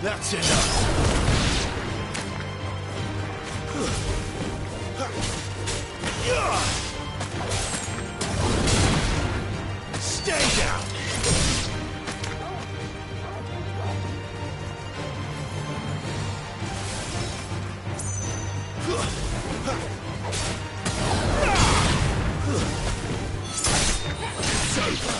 That's enough. Stay down. It's over.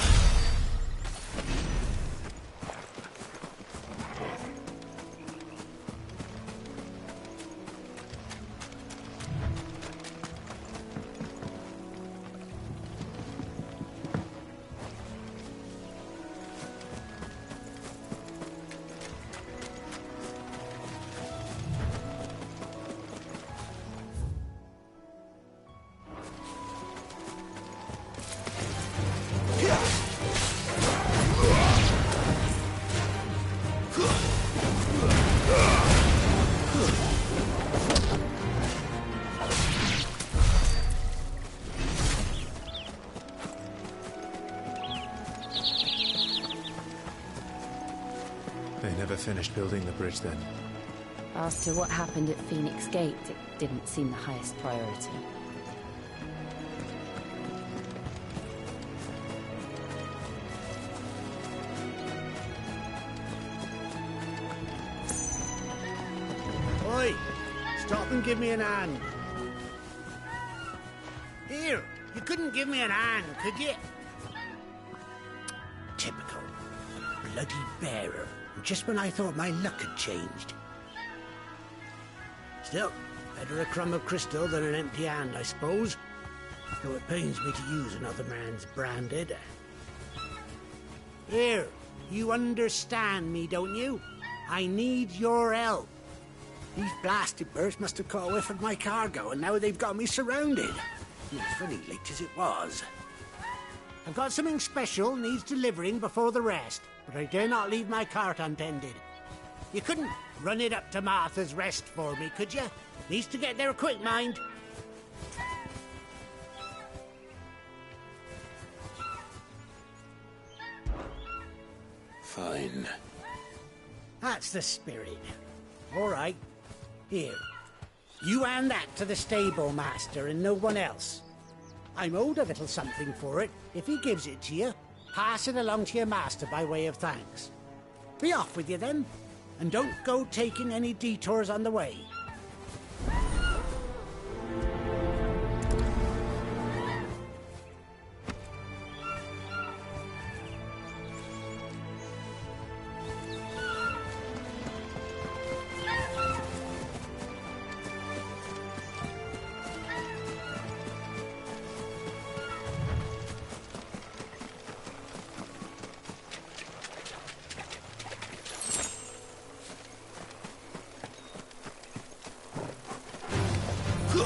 They never finished building the bridge then. As to what happened at Phoenix Gate, it didn't seem the highest priority. Oi! Stop and give me an hand. Here, you couldn't give me an hand, could you? Typical. A bloody bearer. Just when I thought my luck had changed. Still, better a crumb of crystal than an empty hand, I suppose. Though it pains me to use another man's branded. Here, you understand me, don't you? I need your help. These blasted birds must have caught a whiff of my cargo, and now they've got me surrounded. It's funny late as it was. I've got something special needs delivering before the rest, but I dare not leave my cart untended. You couldn't run it up to Martha's Rest for me, could you? Needs to get there quick, mind. Fine. That's the spirit. All right. Here. You hand that to the stable master and no one else. I'm owed a little something for it. If he gives it to you, pass it along to your master by way of thanks. Be off with you then, and don't go taking any detours on the way.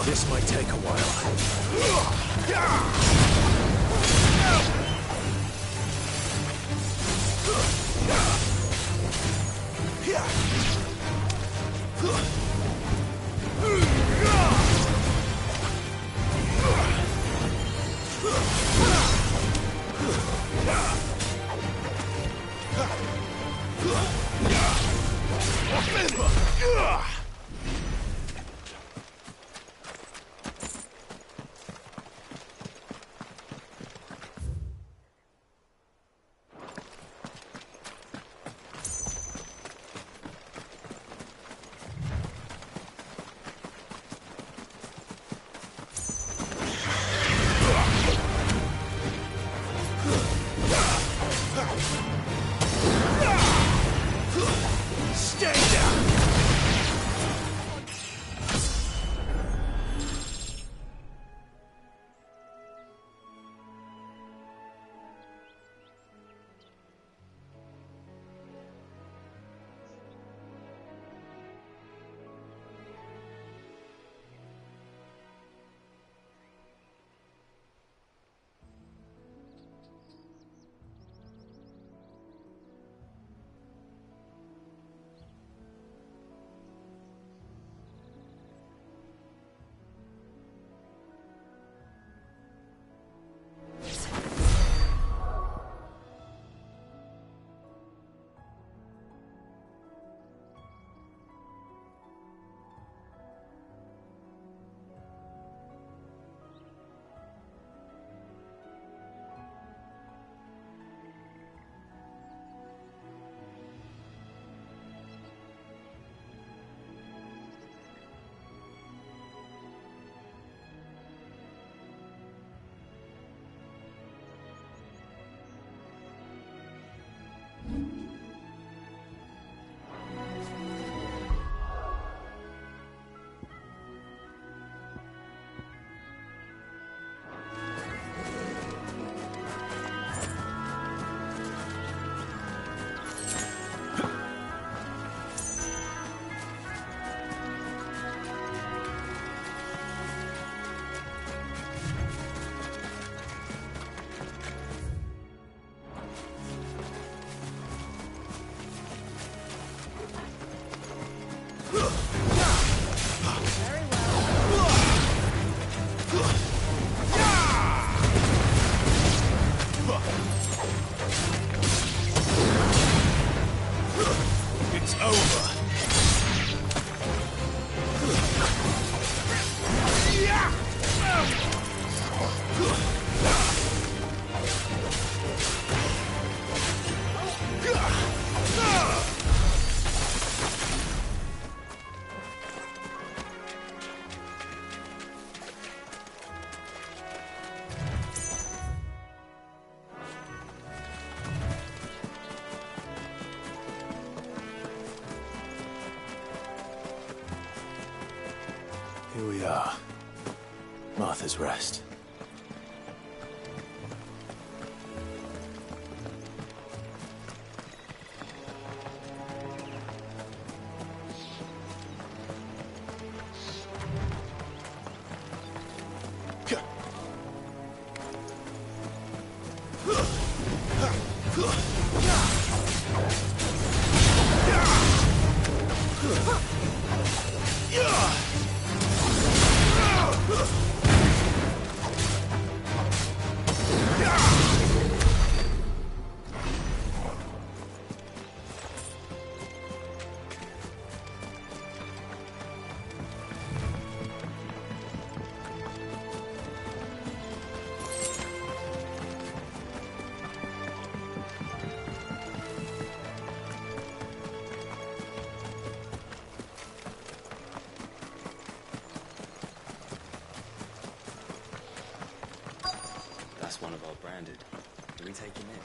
This might take a while. Here we are. Martha's Rest. That's one of our branded. Do we take him in?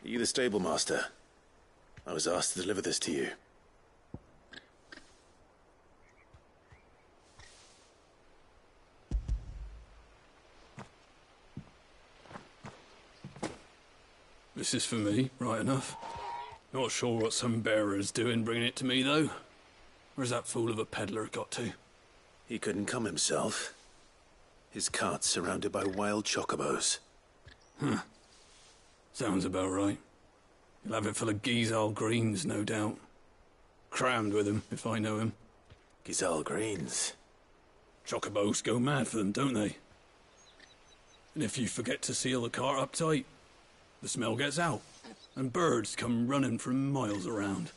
Are you the stable master? I was asked to deliver this to you. This is for me, right enough. Not sure what some bearer's doing bringing it to me, though. Where's that fool of a peddler got to? He couldn't come himself. His cart's surrounded by wild chocobos. Huh. Sounds about right. He'll have it full of Gizal greens, no doubt. Crammed with him, if I know him. Gizal greens. Chocobos go mad for them, don't they? And if you forget to seal the cart up tight, the smell gets out, and birds come running from miles around.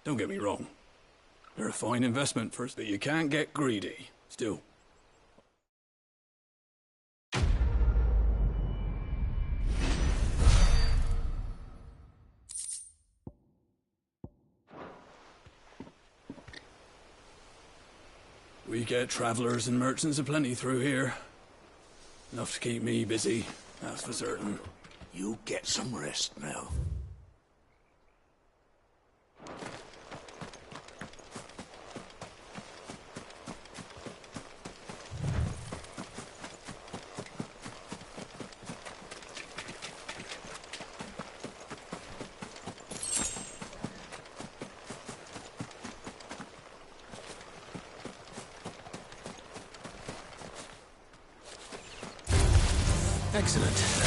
Don't get me wrong. They're a fine investment for us, but you can't get greedy, still. We get travellers and merchants aplenty through here. Enough to keep me busy, that's for certain. You get some rest now. Excellent.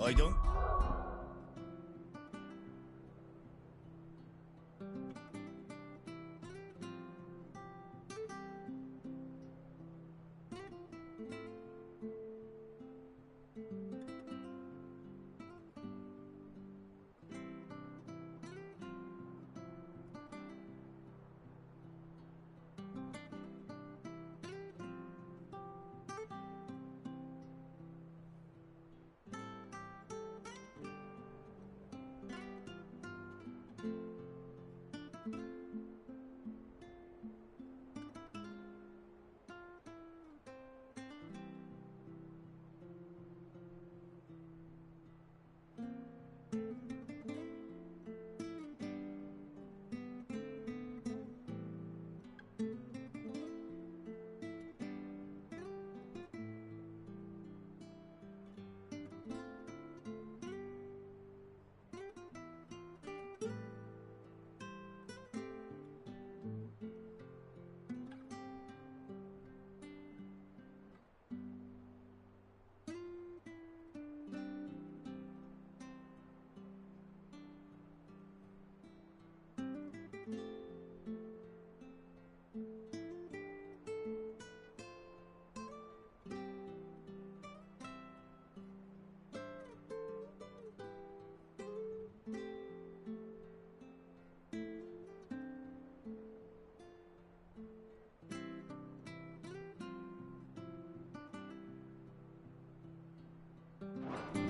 I don't...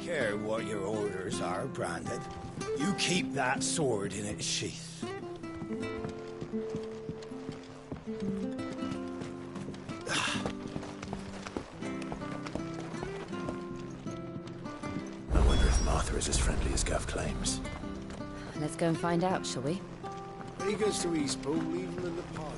Care what your orders are, Branded. You keep that sword in its sheath. I wonder if Martha is as friendly as Gav claims. Let's go and find out, shall we? When he goes to Eastpool, leave him in the pod.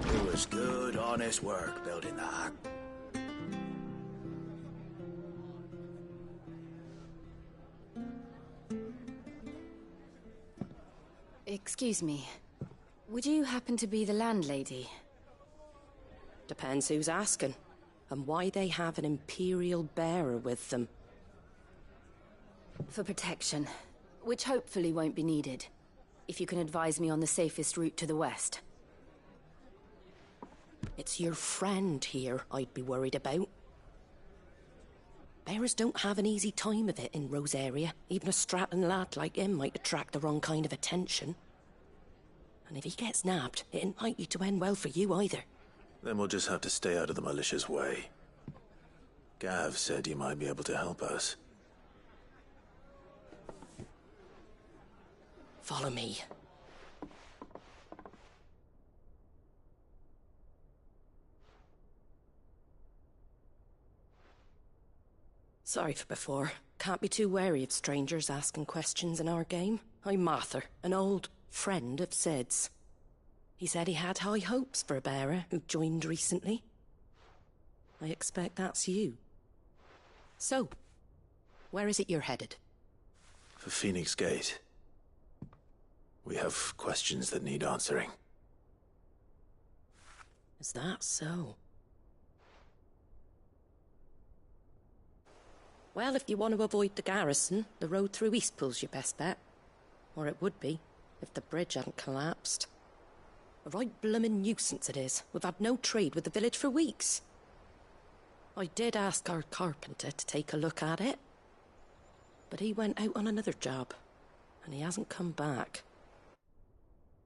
It was good, honest work building that. Excuse me. Would you happen to be the landlady? Depends who's asking, and why they have an Imperial bearer with them. For protection, which hopefully won't be needed. If you can advise me on the safest route to the west. It's your friend here I'd be worried about. Bearers don't have an easy time of it in Rosaria. Even a strapping lad like him might attract the wrong kind of attention. And if he gets nabbed, it ain't likely to end well for you either. Then we'll just have to stay out of the malicious way. Gav said he might be able to help us. Follow me. Sorry for before. Can't be too wary of strangers asking questions in our game. I'm Martha, an old friend of Sid's. He said he had high hopes for a bearer who joined recently. I expect that's you. So, where is it you're headed? For Phoenix Gate. We have questions that need answering. Is that so? Well, if you want to avoid the garrison, the road through Eastpool's your best bet. Or it would be, if the bridge hadn't collapsed. A right bloomin' nuisance it is. We've had no trade with the village for weeks. I did ask our carpenter to take a look at it. But he went out on another job, and he hasn't come back.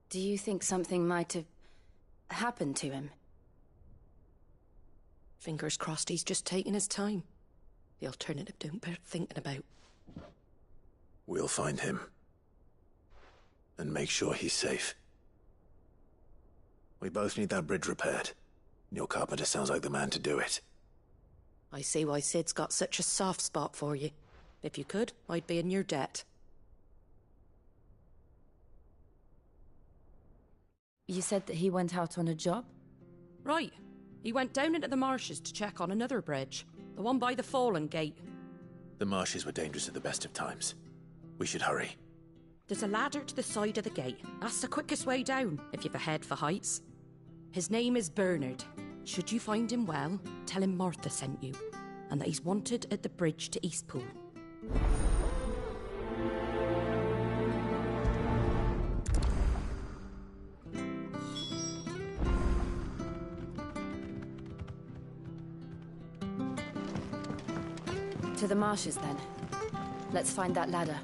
Do you think something might have happened to him? Fingers crossed he's just taking his time. The alternative don't bear thinking about. We'll find him. And make sure he's safe. We both need that bridge repaired. Your carpenter sounds like the man to do it. I see why Sid's got such a soft spot for you. If you could, I'd be in your debt. You said that he went out on a job? Right. He went down into the marshes to check on another bridge. The one by the Fallen Gate. The marshes were dangerous at the best of times. We should hurry. There's a ladder to the side of the gate. That's the quickest way down, if you've a head for heights. His name is Bernard. Should you find him well, tell him Martha sent you, and that he's wanted at the bridge to Eastpool. To the marshes, then. Let's find that ladder.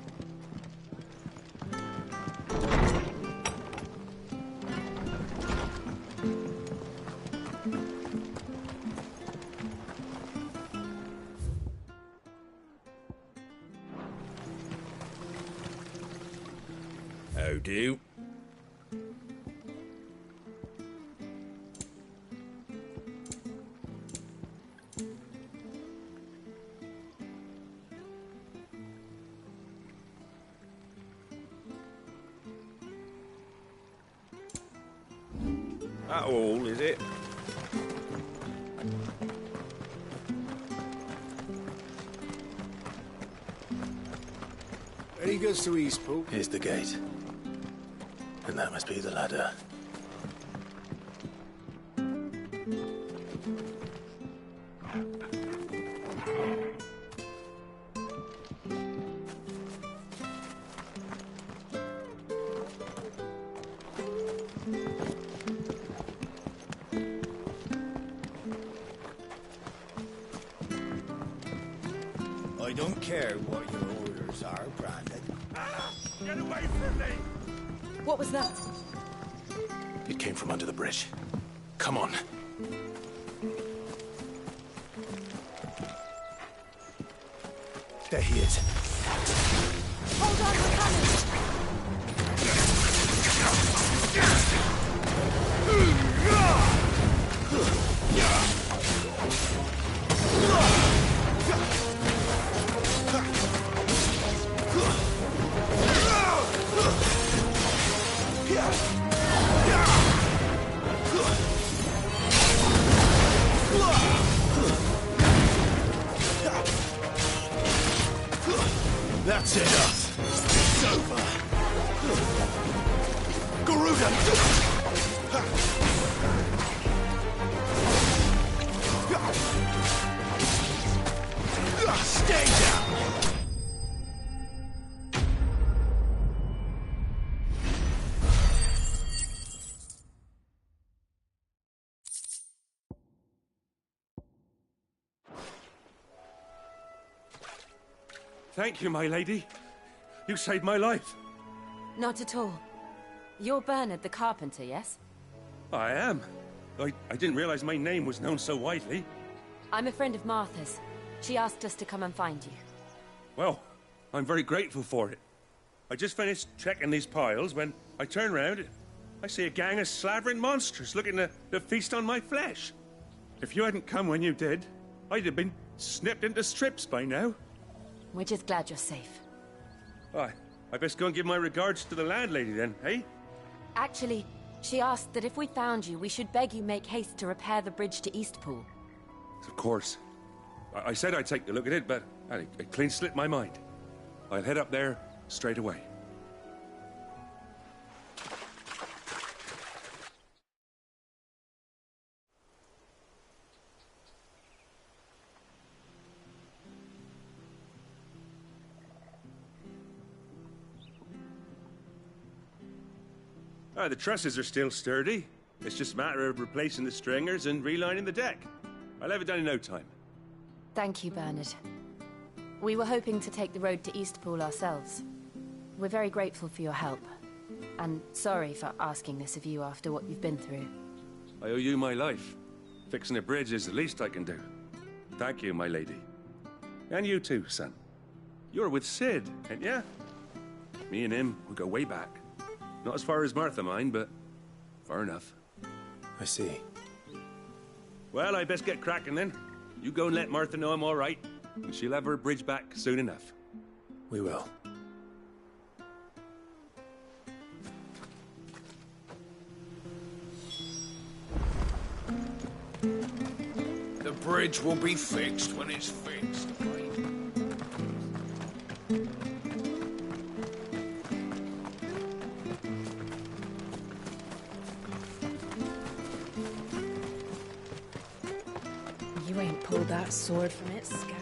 How do? That all, is it? And he goes to Eastpool. Here's the gate. And that must be the ladder. I don't care what your orders are, Brandon. Get away from me! What was that? It came from under the bridge. Come on. There he is. Hold on, we're coming! That's enough. It's over. Garuda! Stay down! Thank you, my lady. You saved my life. Not at all. You're Bernard the carpenter, yes? I am. I didn't realize my name was known so widely. I'm a friend of Martha's. She asked us to come and find you. Well, I'm very grateful for it. I just finished checking these piles when I turn round. I see a gang of slavering monsters looking to feast on my flesh. If you hadn't come when you did, I'd have been snipped into strips by now. We're just glad you're safe. I best go and give my regards to the landlady then, eh? Actually, she asked that if we found you, we should beg you make haste to repair the bridge to Eastpool. Of course. I said I'd take a look at it, but it clean slipped my mind. I'll head up there straight away. The trusses are still sturdy. It's just a matter of replacing the stringers and relining the deck. I'll have it done in no time. Thank you, Bernard. We were hoping to take the road to Eastpool ourselves. We're very grateful for your help. And sorry for asking this of you after what you've been through. I owe you my life. Fixing a bridge is the least I can do. Thank you, my lady. And you too, son. You're with Sid, ain't ya? Me and him, we go way back. Not as far as Martha, mind, but far enough. I see. Well, I best get cracking then. You go and let Martha know I'm all right, and she'll have her bridge back soon enough. We will. The bridge will be fixed when it's fixed, right? You ain't pulled that sword from its scabbard.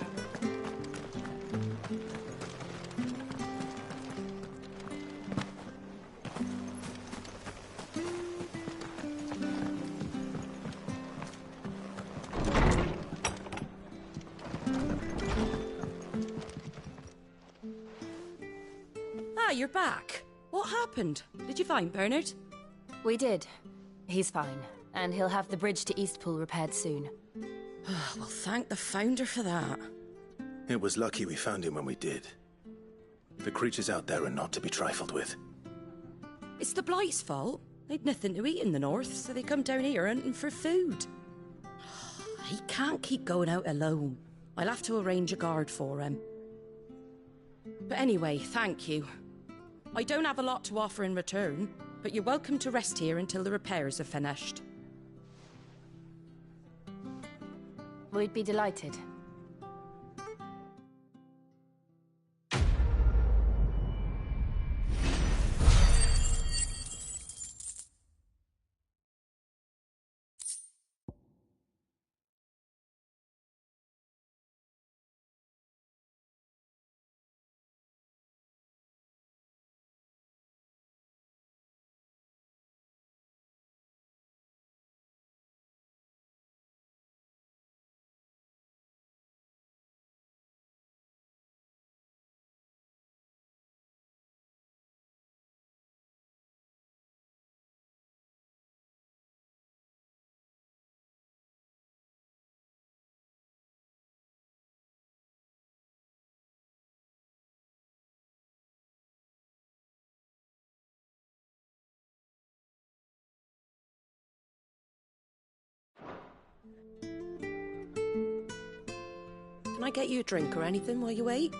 Ah, you're back. What happened? Did you find Bernard? We did. He's fine, and he'll have the bridge to Eastpool repaired soon. Well, thank the Founder for that. It was lucky we found him when we did. The creatures out there are not to be trifled with. It's the Blight's fault. They'd nothing to eat in the north, so they come down here hunting for food. He can't keep going out alone. I'll have to arrange a guard for him. But anyway, thank you. I don't have a lot to offer in return, but you're welcome to rest here until the repairs are finished. We'd be delighted. Can I get you a drink or anything while you wait?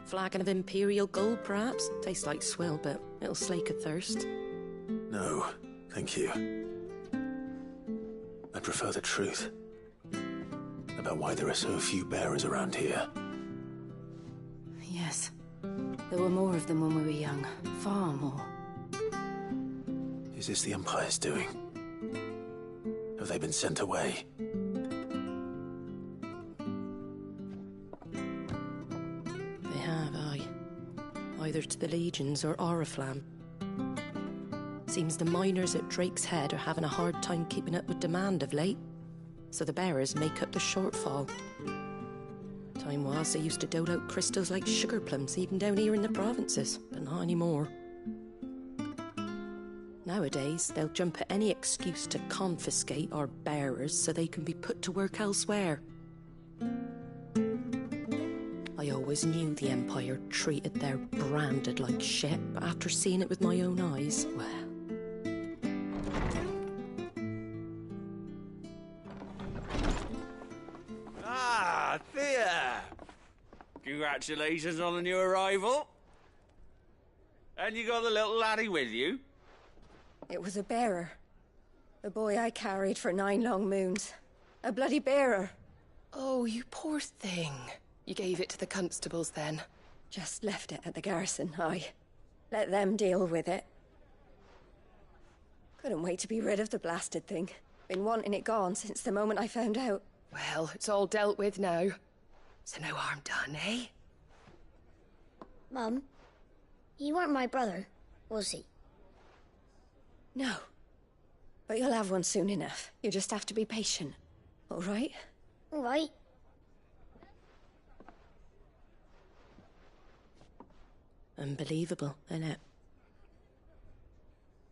Flagon of Imperial Gold, perhaps? Tastes like swill, but it'll slake a thirst. No, thank you. I prefer the truth. About why there are so few bearers around here. Yes. There were more of them when we were young. Far more. Is this the Empire's doing? Have they been sent away? They have, aye. Either to the Legions or Oriflamme. Seems the miners at Drake's Head are having a hard time keeping up with demand of late, so the bearers make up the shortfall. Time was they used to dole out crystals like sugar plums even down here in the provinces, but not anymore. Nowadays, they'll jump at any excuse to confiscate our bearers so they can be put to work elsewhere. I always knew the Empire treated their branded like shit, but after seeing it with my own eyes, well... Ah, Thea! Congratulations on the new arrival. And you got the little laddie with you? It was a bearer. The boy I carried for 9 long moons. A bloody bearer. Oh, you poor thing. You gave it to the constables then? Just left it at the garrison, aye. Let them deal with it. Couldn't wait to be rid of the blasted thing. Been wanting it gone since the moment I found out. Well, it's all dealt with now. So no harm done, eh? Mum, he weren't my brother, was he? No. But you'll have one soon enough. You just have to be patient. All right? All right. Unbelievable, innit?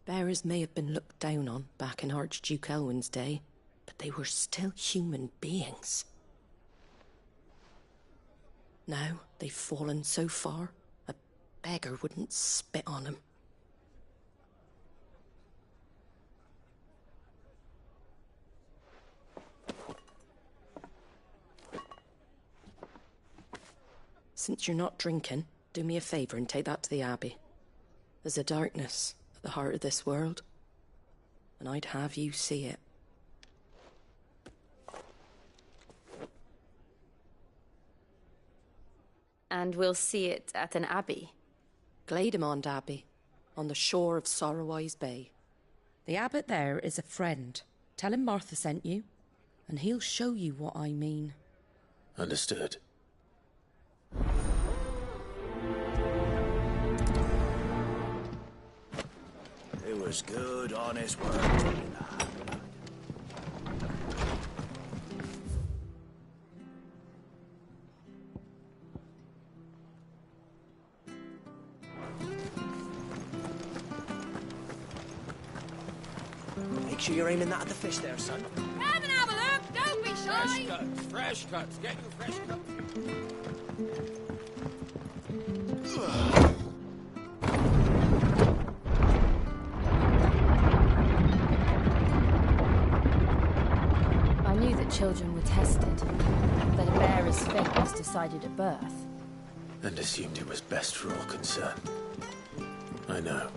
Bearers may have been looked down on back in Archduke Elwin's day, but they were still human beings. Now they've fallen so far, a beggar wouldn't spit on them. Since you're not drinking, do me a favour and take that to the Abbey. There's a darkness at the heart of this world, and I'd have you see it. And we'll see it at an abbey? Glademond Abbey, on the shore of Sorrowise Bay. The abbot there is a friend. Tell him Martha sent you. and he'll show you what I mean. Understood. It was good, honest work. Make sure you're aiming that at the fish there, son. Come and have a look! Don't be shy! Fresh cuts. Get your fresh cuts. I knew that children were tested, that a bearer's fate was decided at birth. And assumed it was best for all concerned. I know.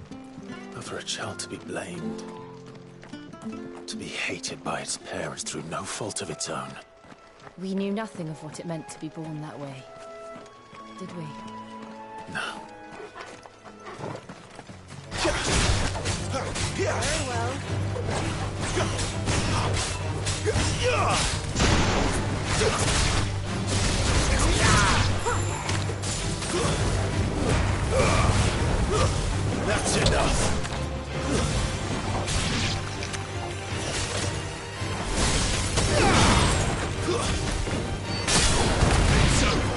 But for a child to be blamed, to be hated by its parents through no fault of its own. We knew nothing of what it meant to be born that way, did we? No. Very well. That's enough. It's over.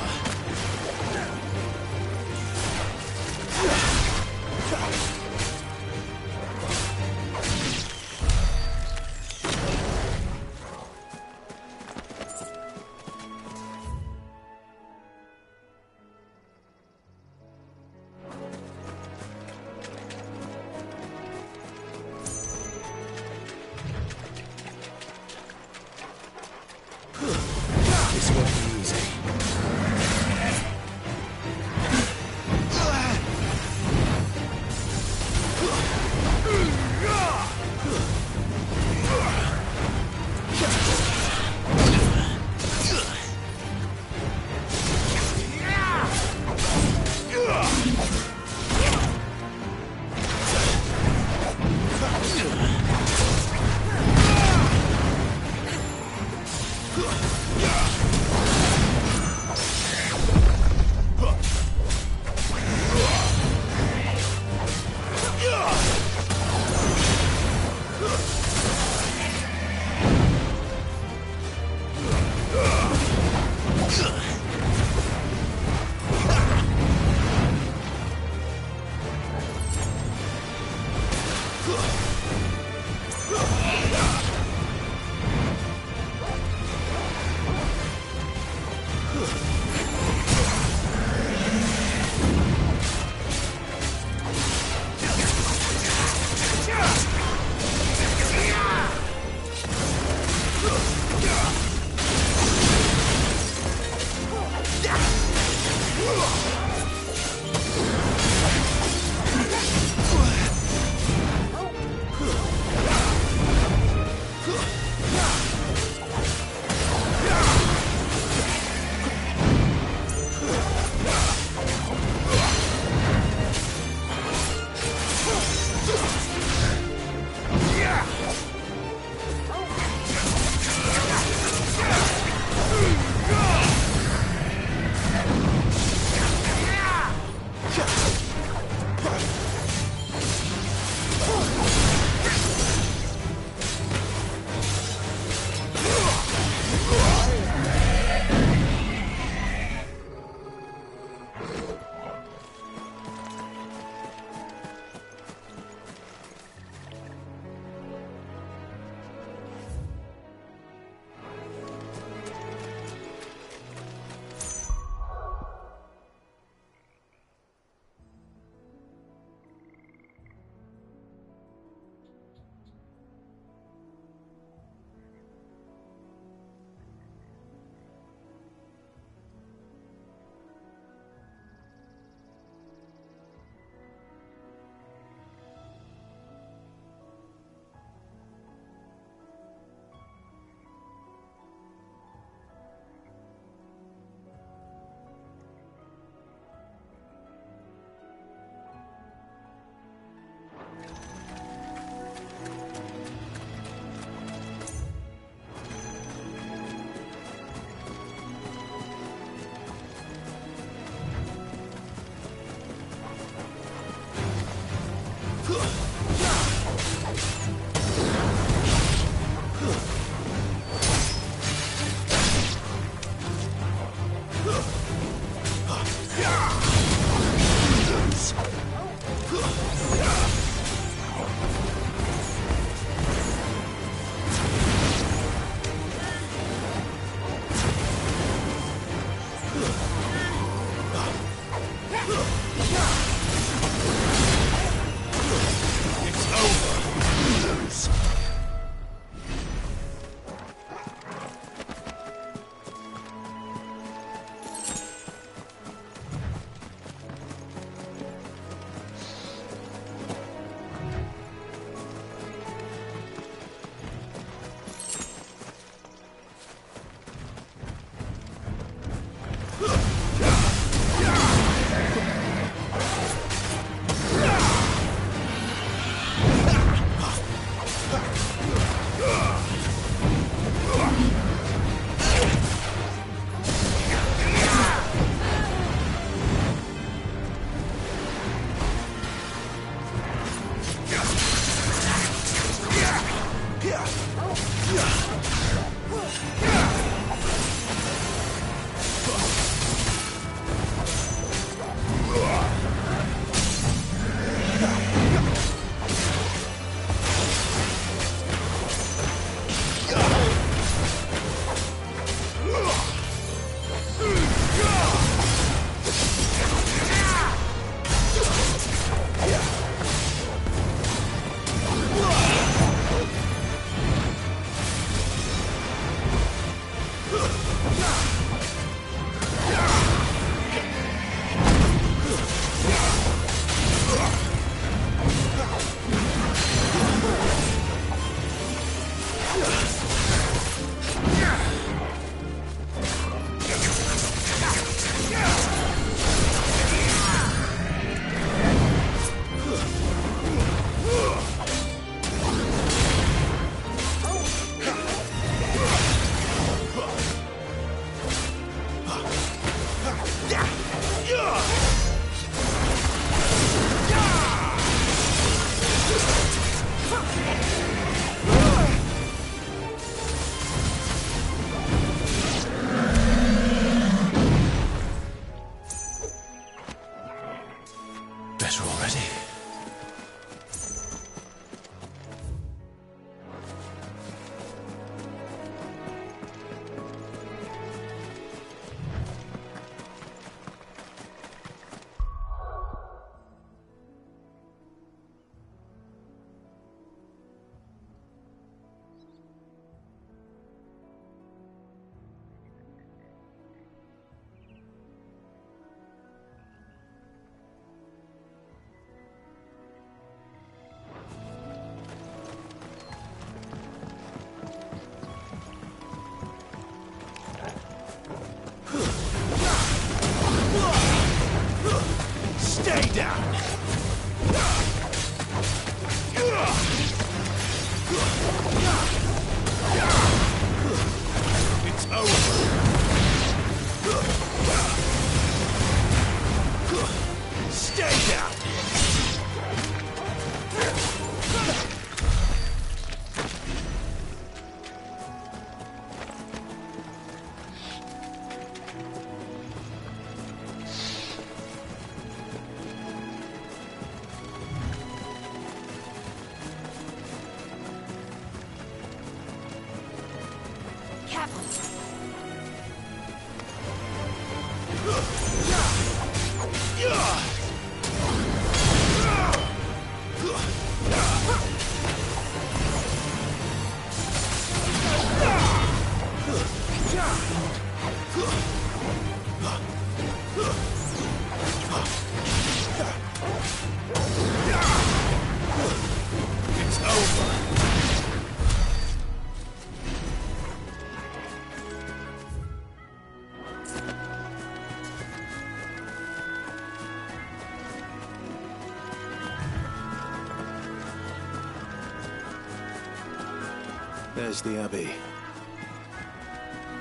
There's the Abbey.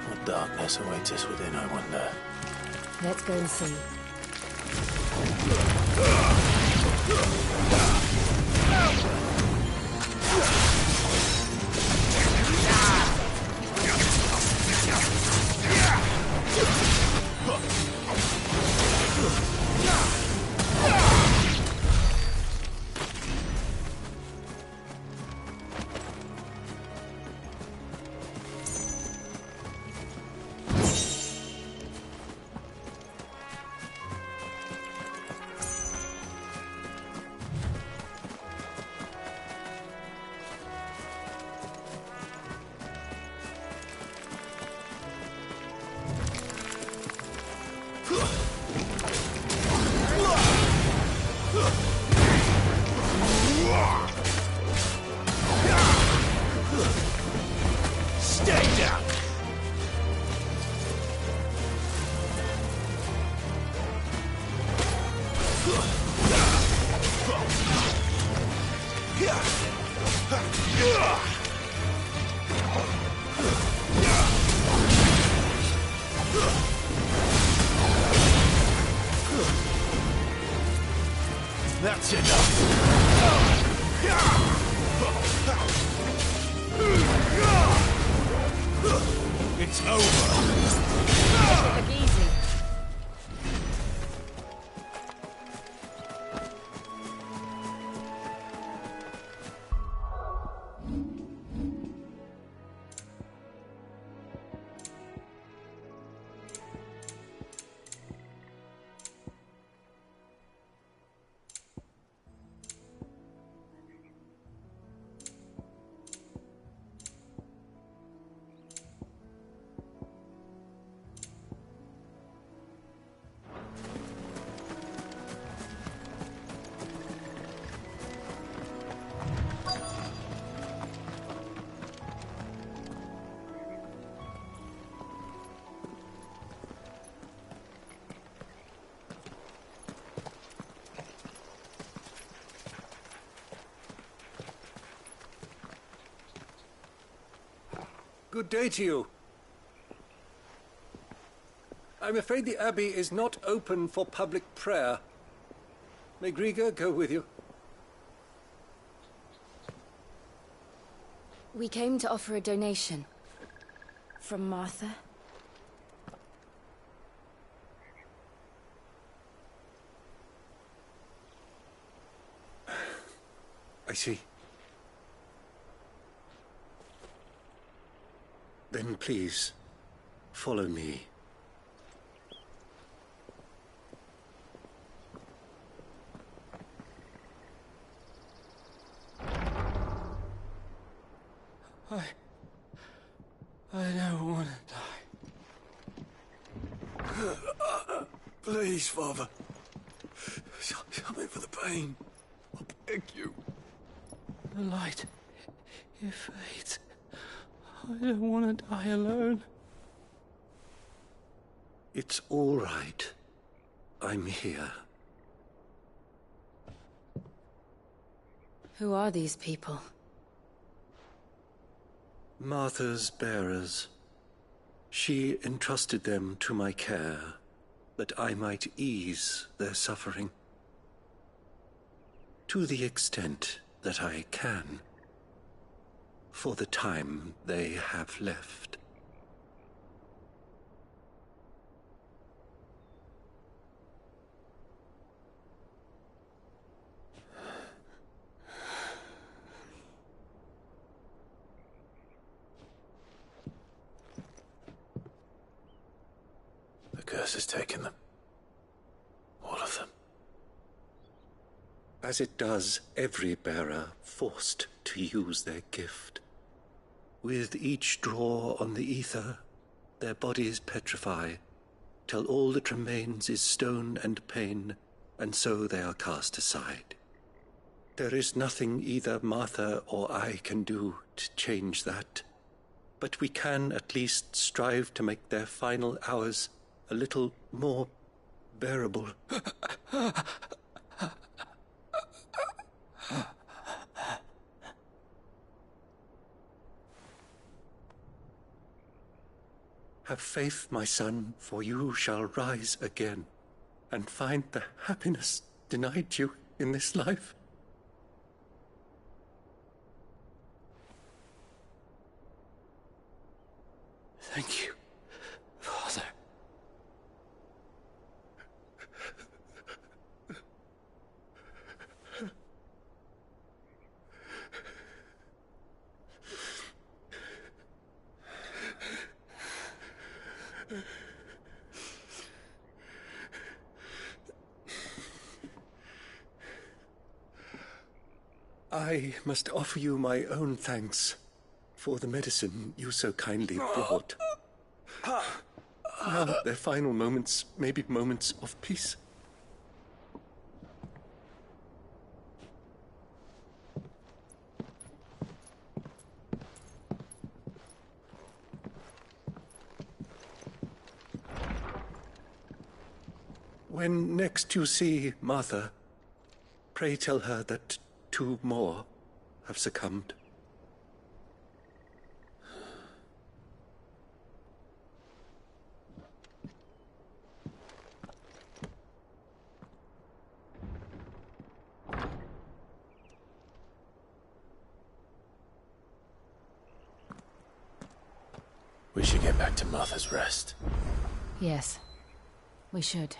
What darkness awaits us within, I wonder. Let's go and see. Stay down! That's enough! It's over! Look easy. Good day to you. I'm afraid the Abbey is not open for public prayer. May Grieger go with you? We came to offer a donation. From Martha. I see. Then please, follow me. I don't want to die. Please, Father. Something for the pain. I beg you. The light, it fades. I don't want to die alone. It's all right. I'm here. Who are these people? Martha's bearers. She entrusted them to my care, that I might ease their suffering. To the extent that I can. For the time they have left. has taken them. All of them. As it does every bearer forced to use their gift. With each draw on the ether, their bodies petrify, till all that remains is stone and pain, and so they are cast aside. There is nothing either Martha or I can do to change that, but we can at least strive to make their final hours a little more bearable. Have faith, my son, for you shall rise again and find the happiness denied you in this life. Thank you, Father. I must offer you my own thanks for the medicine you so kindly brought. Now their final moments may be moments of peace. When next you see Martha, pray tell her that 2 more have succumbed. We should get back to Martha's Rest. Yes, we should.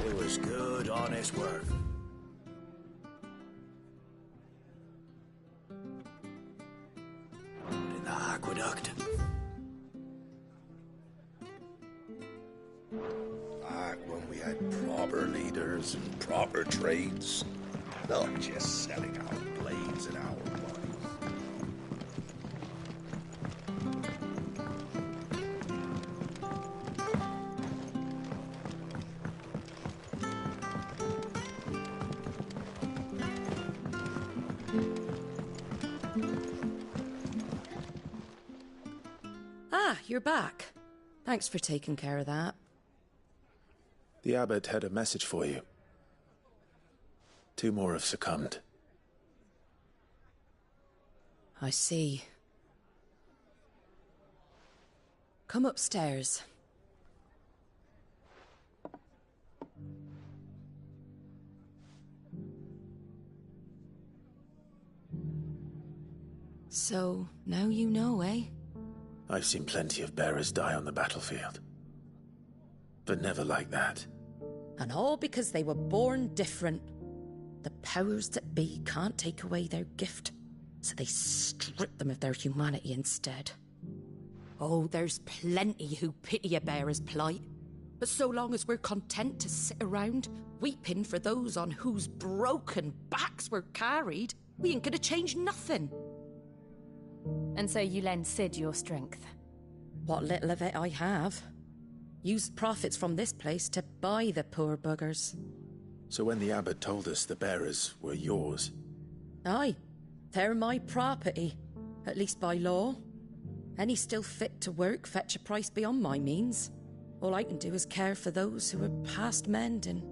It was good, honest work. In the aqueduct. Back when we had proper leaders and proper trades. Not just selling out blades and our bodies. Ah, you're back. Thanks for taking care of that. The abbot had a message for you. 2 more have succumbed. I see. Come upstairs. So, now you know, eh? I've seen plenty of bearers die on the battlefield. But never like that. And all because they were born different. The powers that be can't take away their gift, so they strip them of their humanity instead. Oh, there's plenty who pity a bearer's plight. But so long as we're content to sit around, weeping for those on whose broken backs we're carried, we ain't gonna change nothing. And so you lend Sid your strength? What little of it I have. Used profits from this place to buy the poor buggers. So when the abbot told us the bearers were yours... Aye, they're my property, at least by law. Any still fit to work fetch a price beyond my means. All I can do is care for those who are past mending.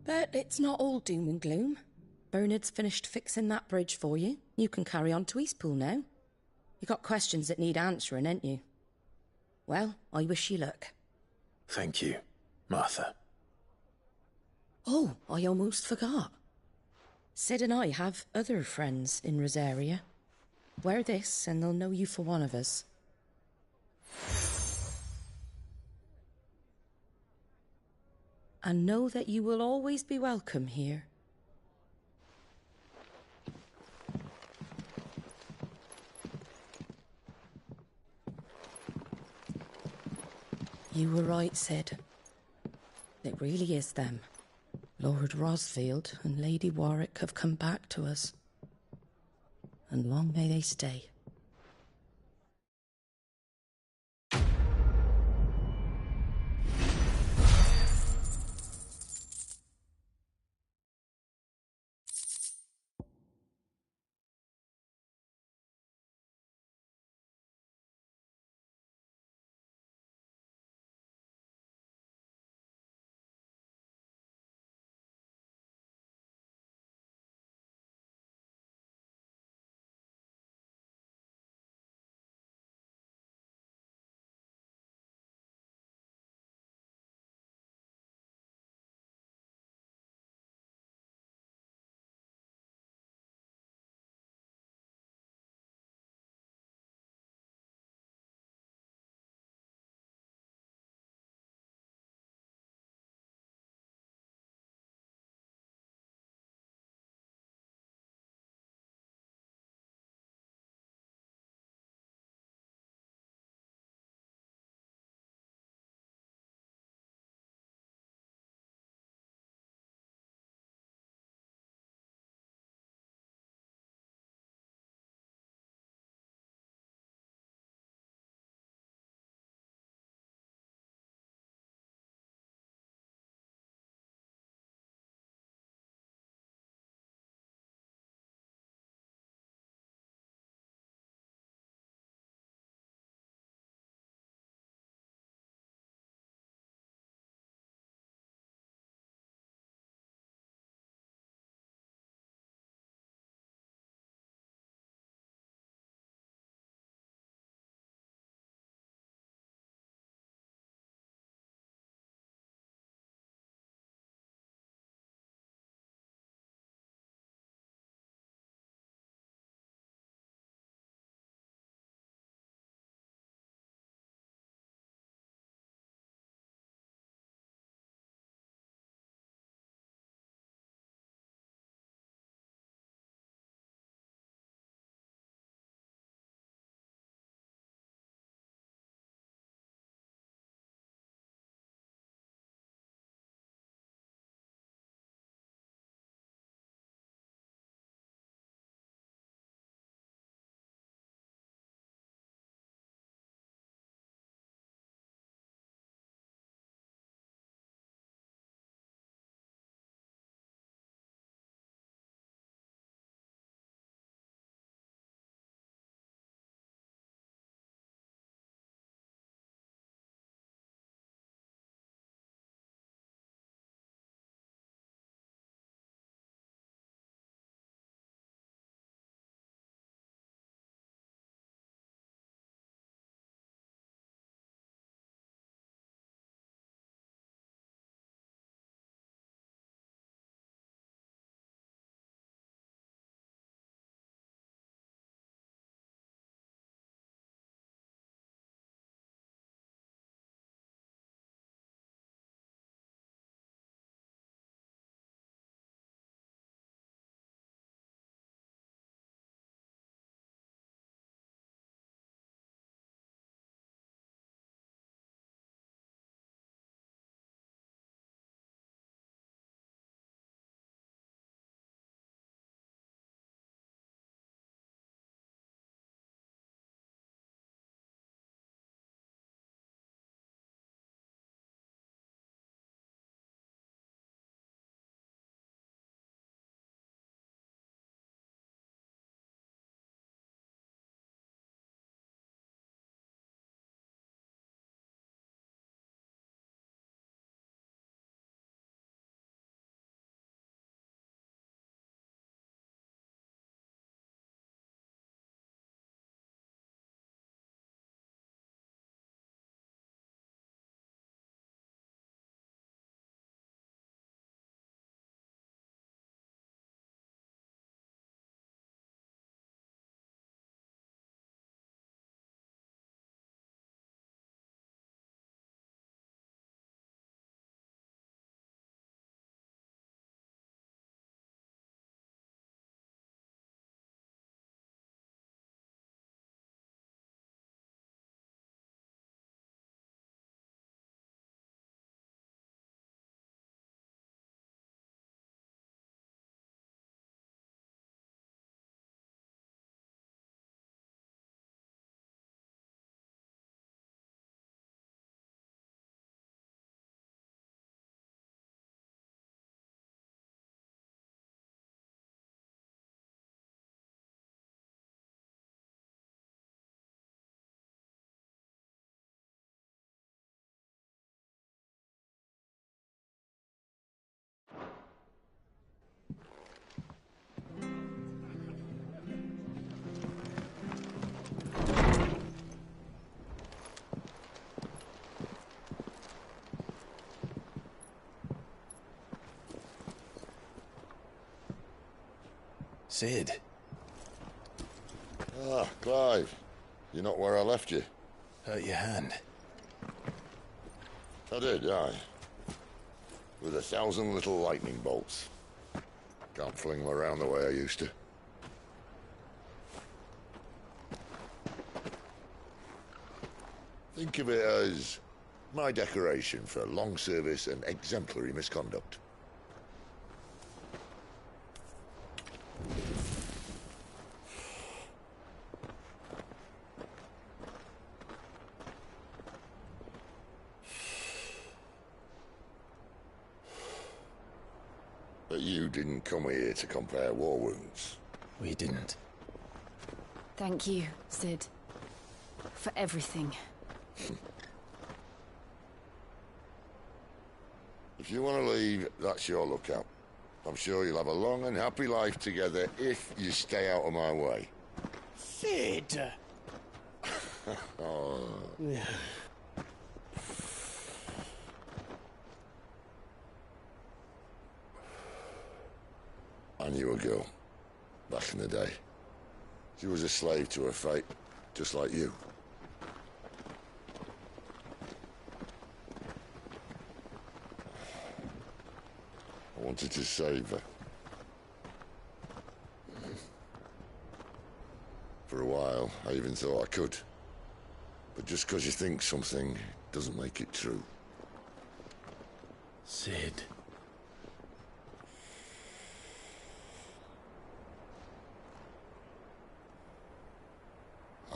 But it's not all doom and gloom. Bernard's finished fixing that bridge for you. You can carry on to Eastpool now. You got questions that need answering, ain't you? Well, I wish you luck. Thank you, Martha. Oh, I almost forgot. Sid and I have other friends in Rosaria. Wear this and they'll know you for one of us. And know that you will always be welcome here. You were right, Sid. It really is them. Lord Rosfield and Lady Warwick have come back to us. And long may they stay. Sid. Ah, Clive. You're not where I left you. Hurt your hand. I did, aye. With 1,000 little lightning bolts. Can't fling them around the way I used to. Think of it as my decoration for long service and exemplary misconduct. But you didn't come here to compare war wounds. We didn't. Thank you, Sid. For everything. If you want to leave, that's your lookout. I'm sure you'll have a long and happy life together if you stay out of my way. Sid! Oh. I knew a girl, back in the day. She was a slave to her fate, just like you. I wanted to save her. For a while, I even thought I could. But just because you think something doesn't make it true. Sid.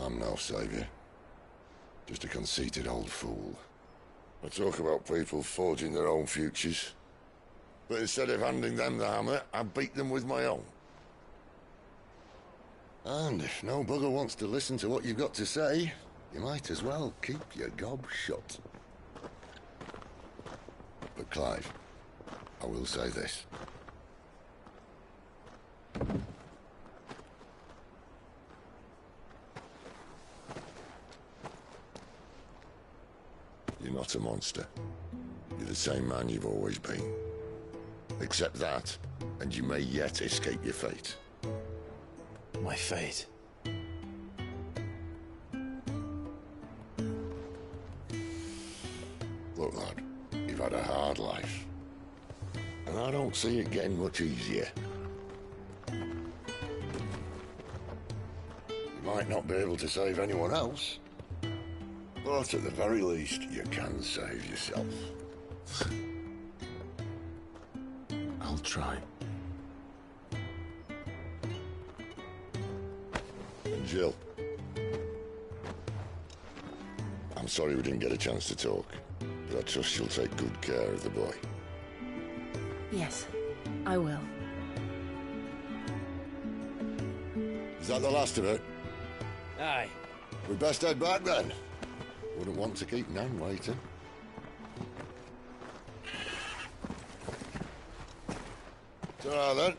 I'm no savior. Just a conceited old fool. I talk about people forging their own futures. But instead of handing them the hammer, I beat them with my own. And if no bugger wants to listen to what you've got to say, you might as well keep your gob shut. But Clive, I will say this. You're not a monster. You're the same man you've always been. Accept that, and you may yet escape your fate. My fate? Look, lad, you've had a hard life. And I don't see it getting much easier. You might not be able to save anyone else, but at the very least, you can save yourself. I'll try. And Jill, I'm sorry we didn't get a chance to talk, but I trust you'll take good care of the boy. Yes, I will. Is that the last of it? Aye. We'd best head back then. Wouldn't want to keep Nan waiting. Ta-ra then.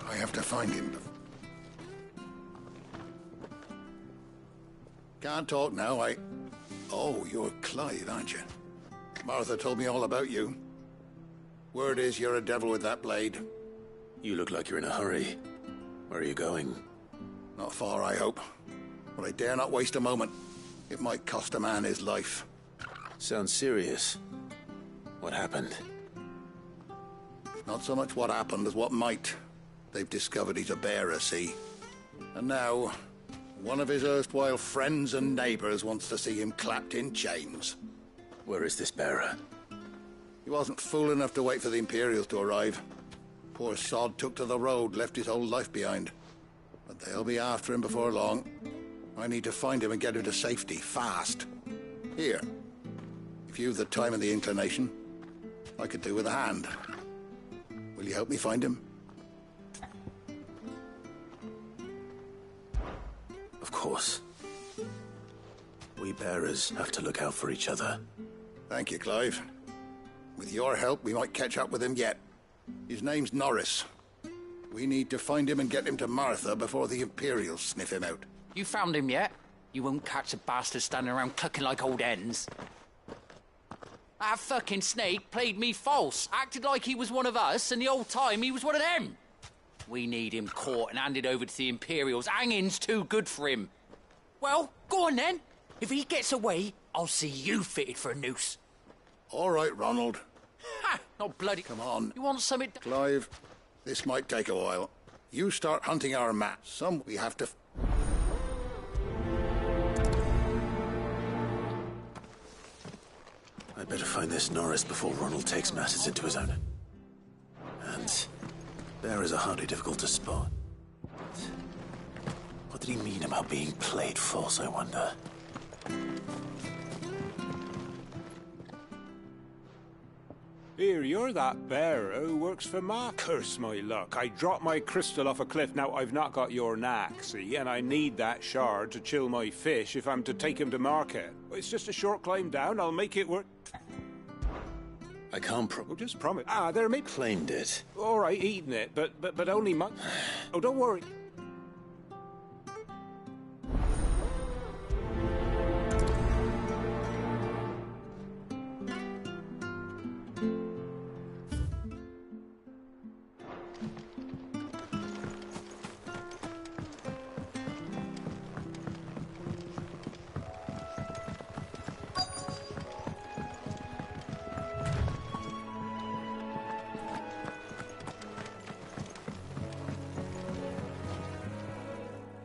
I have to find him. Can't talk now, Oh, you're Clive, aren't you? Martha told me all about you. Word is you're a devil with that blade. You look like you're in a hurry. Where are you going? Not far, I hope. But I dare not waste a moment. It might cost a man his life. Sounds serious. What happened? Not so much what happened as what might. They've discovered he's a bearer, see? And now, one of his erstwhile friends and neighbors wants to see him clapped in chains. Where is this bearer? He wasn't fool enough to wait for the Imperials to arrive. Poor sod took to the road, left his whole life behind. But they'll be after him before long. I need to find him and get him to safety, fast. Here, if you've the time and the inclination, I could do with a hand. Will you help me find him? course. We bearers have to look out for each other. Thank you, Clive. With your help, we might catch up with him yet. His name's Norris. We need to find him and get him to Martha before the Imperials sniff him out. You found him yet? You won't catch a bastard standing around clucking like old hens. That fucking snake played me false, acted like he was one of us, and the whole time he was one of them. We need him caught and handed over to the Imperials. Hanging's too good for him. Well, go on then. If he gets away, I'll see you fitted for a noose. All right, Ronald. Ha! Not bloody... Come on. You want something... Clive, this might take a while. You start hunting our map. Some we have to... I'd better find this Norris before Ronald takes matters into his own. And bearers are hardly difficult to spot. What did he mean about being played false, I wonder? Here, you're that bearer who works for Ma. Curse my luck. I dropped my crystal off a cliff. Now, I've not got your knack, see? And I need that shard to chill my fish if I'm to take him to market. It's just a short climb down. I'll make it work. I can't Oh, just promise. Ah, there may... Claimed it. All right, eating it, but only my... Oh, don't worry.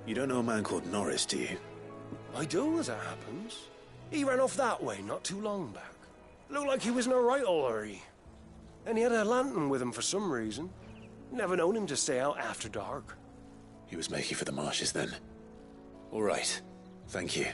You don't know a man called Norris, do you? I do, as it happens. He ran off that way not too long back. Looked like he was in a right old hurry. And he had a lantern with him for some reason. Never known him to stay out after dark. He was making for the marshes then. All right. Thank you.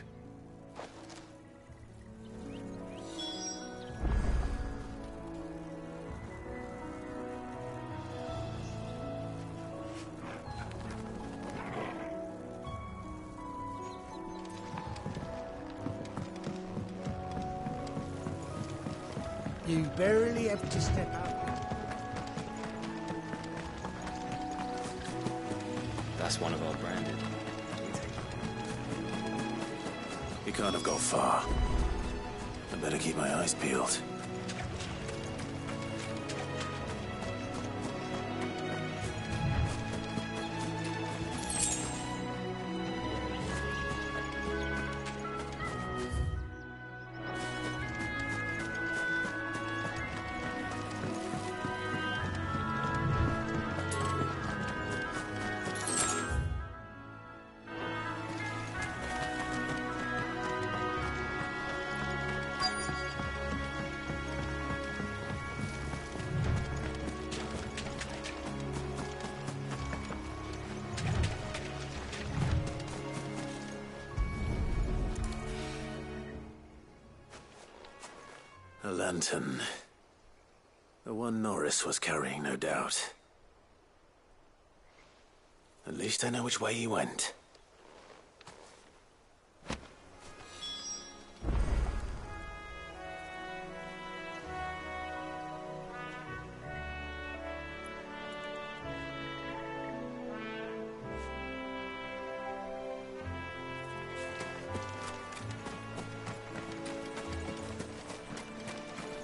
You barely have to step out. That's one of our branded. He can't have gone far. I better keep my eyes peeled. A lantern. The one Norris was carrying, no doubt. At least I know which way he went.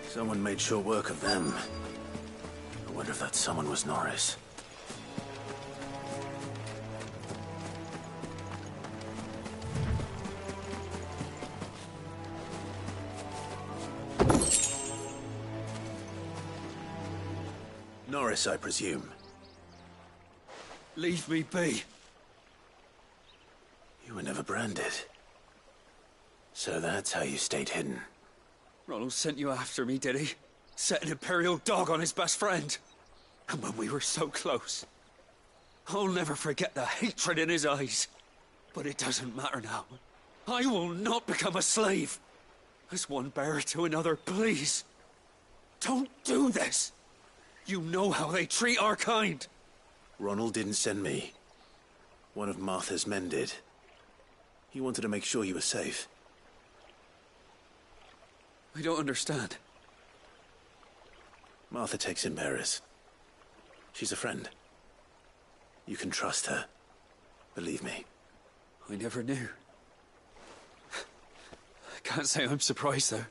Someone made short work of them. I wonder if that someone was Norris. Norris, I presume. Leave me be. You were never branded. So that's how you stayed hidden. Ronald sent you after me, did he? Set an Imperial dog on his best friend. And when we were so close. I'll never forget the hatred in his eyes. But it doesn't matter now. I will not become a slave. As one bearer to another, please. Don't do this. You know how they treat our kind. Ronald didn't send me. One of Martha's men did. He wanted to make sure you were safe. I don't understand. Martha takes in bearers. She's a friend. You can trust her. Believe me. I never knew. I can't say I'm surprised, though.